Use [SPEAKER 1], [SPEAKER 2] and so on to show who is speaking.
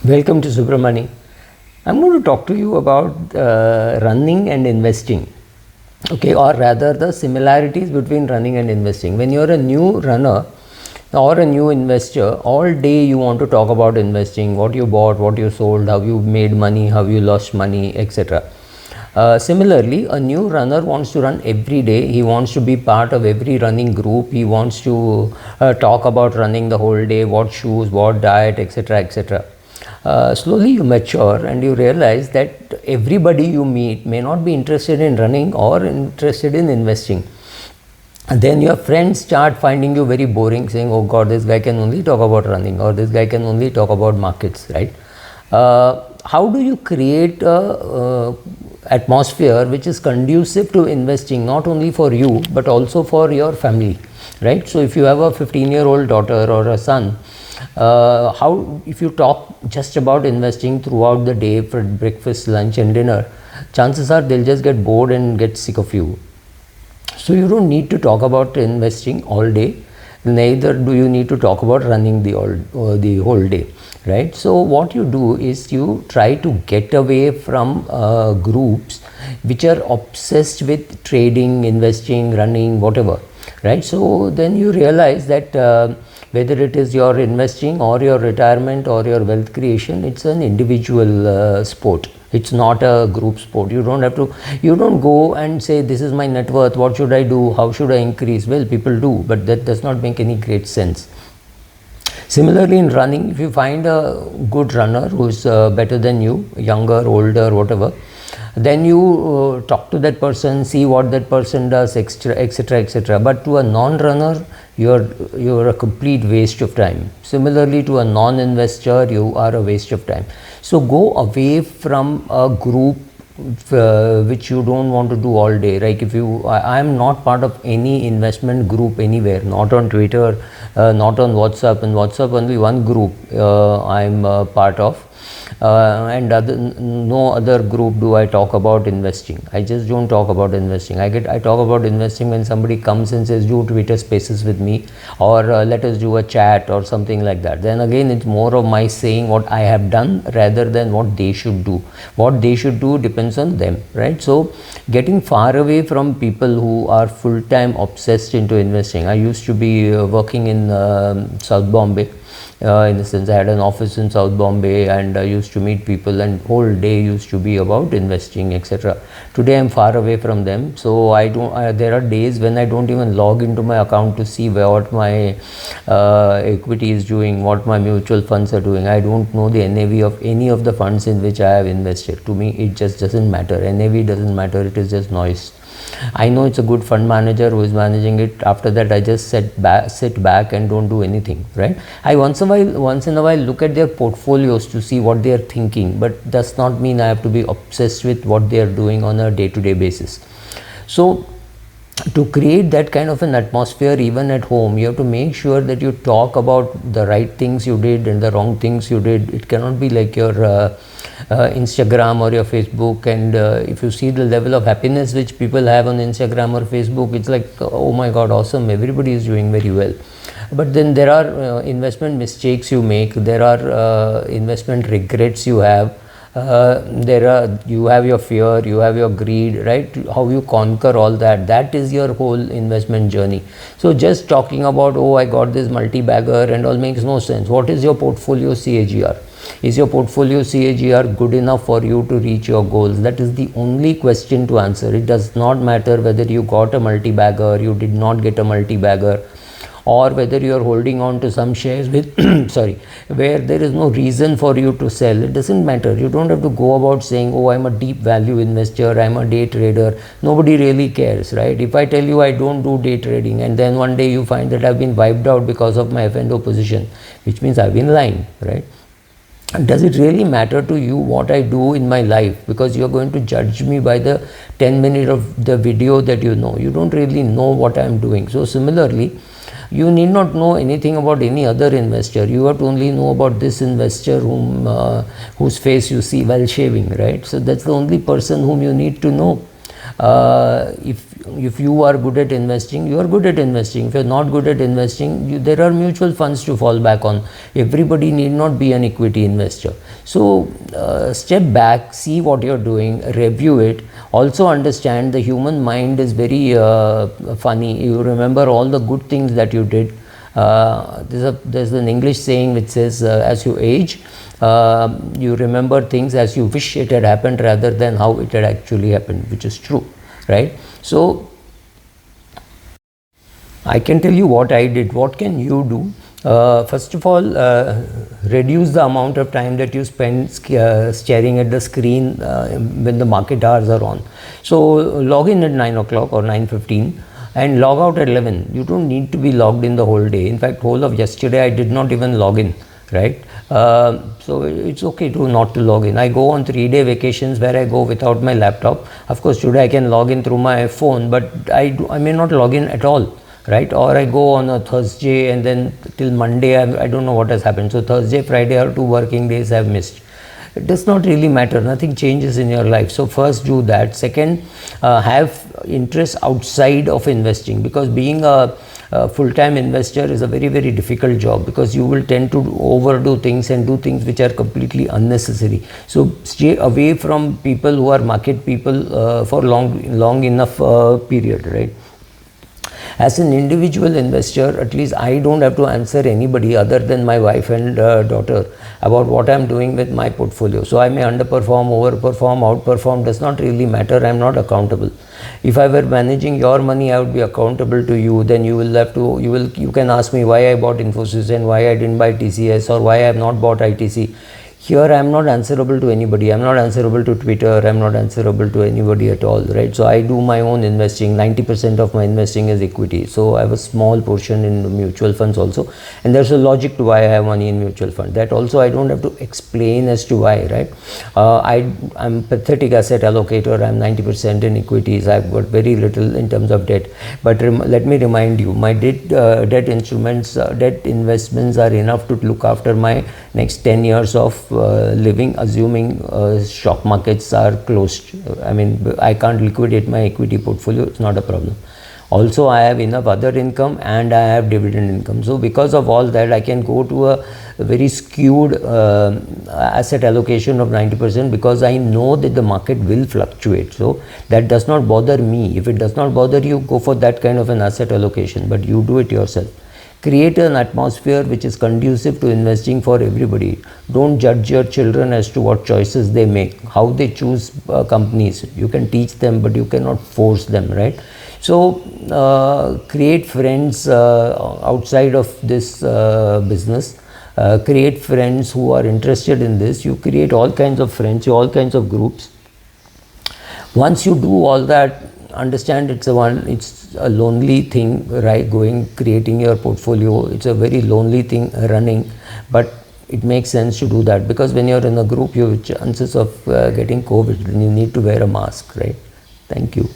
[SPEAKER 1] Welcome to Subramani. I'm going to talk to you about running and investing. Okay, or rather the similarities between running and investing. When you're a new runner or a new investor, all day you want to talk about investing, what you bought, what you sold, how you made money, how you lost money, etc. Similarly, a new runner wants to run every day. He wants to be part of every running group. He wants to talk about running the whole day, what shoes, what diet, etc. etc. Slowly you mature and you realize that everybody you meet may not be interested in running or interested in investing. And then your friends start finding you very boring, saying, oh God, this guy can only talk about running, or this guy can only talk about markets, right? How do you create a atmosphere which is conducive to investing, not only for you but also for your family, right? So if you have a 15-year-old daughter or a son, if you talk just about investing throughout the day for breakfast, lunch and dinner, chances are they'll just get bored and get sick of you. So you don't need to talk about investing all day, neither do you need to talk about running the whole day, right? So what you do is you try to get away from groups which are obsessed with trading, investing, running, whatever, right? So then you realize that whether it is your investing or your retirement or your wealth creation, it's an individual sport. It's not a group sport. You don't go and say, this is my net worth, what should I do, how should I increase? Well, people do, but that does not make any great sense. Similarly, in running, if you find a good runner who's better than you, younger, older, whatever, then you talk to that person, see what that person does, etc., etc. But to a non-runner, you're a complete waste of time. Similarly, to a non-investor, you are a waste of time. So go away from a group which you don't want to do all day. Like I am not part of any investment group anywhere, not on Twitter, not on WhatsApp. And WhatsApp, only one group I'm part of. And no other group do I talk about investing. I just don't talk about investing. I talk about investing when somebody comes and says, do Twitter Spaces with me, or let us do a chat or something like that. Then again, it's more of my saying what I have done rather than what they should do. What they should do depends on them, right? So getting far away from people who are full-time obsessed into investing. I used to be working in South Bombay. In the sense, I had an office in South Bombay and I used to meet people, and whole day used to be about investing, etc. Today I'm far away from them, so there are days when I don't even log into my account to see what my equity is doing, what my mutual funds are doing. I don't know the NAV of any of the funds in which I have invested. To me, it just doesn't matter. NAV doesn't matter. It is just noise. I know it's a good fund manager who is managing it. After that, I just sit back and don't do anything, right? I once in a while look at their portfolios to see what they are thinking, but does not mean I have to be obsessed with what they are doing on a day-to-day basis. So to create that kind of an atmosphere even at home, you have to make sure that you talk about the right things you did and the wrong things you did. It cannot be like your Instagram or your Facebook, and if you see the level of happiness which people have on Instagram or Facebook, it's like, oh my God, awesome, everybody is doing very well. But then there are investment mistakes you make, there are investment regrets you have. You have your fear, you have your greed, right? How you conquer all that is your whole investment journey. So just talking about, oh, I got this multi-bagger and all makes no sense. What is your portfolio CAGR? Is your portfolio CAGR good enough for you to reach your goals? That is the only question to answer. It does not matter whether you got a multi-bagger, you did not get a multi-bagger, or whether you are holding on to some shares with where there is no reason for you to sell. It doesn't matter. You don't have to go about saying, oh, I'm a deep value investor, I'm a day trader. Nobody really cares, right? If I tell you I don't do day trading, and then one day you find that I've been wiped out because of my F&O position, which means I've been lying, right? Does it really matter to you what I do in my life? Because you're going to judge me by the 10 minutes of the video that you know. You don't really know what I'm doing. So similarly, you need not know anything about any other investor. You have to only know about this investor whose face you see while shaving, right? So that's the only person whom you need to know. If if you are good at investing, you are good at investing. If you are not good at investing, there are mutual funds to fall back on. Everybody need not be an equity investor. So step back, see what you are doing, review it. Also understand the human mind is very funny. You remember all the good things that you did. There's an English saying which says, as you age, you remember things as you wish it had happened rather than how it had actually happened, which is true, right? So I can tell you what I did. What can you do? First of all, reduce the amount of time that you spend staring at the screen when the market hours are on. So log in at 9 o'clock or 9:15 and log out at 11. You don't need to be logged in the whole day. In fact, whole of yesterday I did not even log in, right? So it's okay to not to log in. I go on 3-day vacations where I go without my laptop. Of course, today I can log in through my phone, but I may not log in at all, right? Or I go on a Thursday and then till Monday I don't know what has happened. So Thursday, Friday are 2 working days I've missed. It does not really matter. Nothing changes in your life. So first do that. Second, have interest outside of investing, because being a full-time investor is a very, very difficult job, because you will tend to overdo things and do things which are completely unnecessary. So stay away from people who are market people for long enough period, right? As an individual investor, at least I don't have to answer anybody other than my wife and daughter about what I'm doing with my portfolio. So I may underperform, overperform, outperform, does not really matter. I'm not accountable. If I were managing your money, I would be accountable to you. Then you will have to, you can ask me why I bought Infosys and why I didn't buy TCS or why I have not bought ITC. Here I am not answerable to anybody. I am not answerable to Twitter. I am not answerable to anybody at all, right? So I do my own investing. 90% of my investing is equity. So I have a small portion in mutual funds also. And there's a logic to why I have money in mutual fund. That also I don't have to explain as to why, right? I'm pathetic asset allocator. I'm 90% in equities. I've got very little in terms of debt. But let me remind you, my debt instruments, debt investments are enough to look after my next 10 years of living, assuming stock markets are closed. I mean, I can't liquidate my equity portfolio. It's not a problem. Also, I have enough other income and I have dividend income. So because of all that, I can go to a very skewed asset allocation of 90%, because I know that the market will fluctuate. So that does not bother me. If it does not bother you, go for that kind of an asset allocation, but you do it yourself. Create an atmosphere which is conducive to investing for everybody. Don't judge your children as to what choices they make, how they choose companies. You can teach them, but you cannot force them, right? So create friends outside of this business. Create friends who are interested in this. You create all kinds of friends, all kinds of groups. Once you do all that, understand it's a lonely thing, right? Creating your portfolio, it's a very lonely thing running, but it makes sense to do that, because when you're in a group, you have chances of getting COVID, and you need to wear a mask, right? Thank you.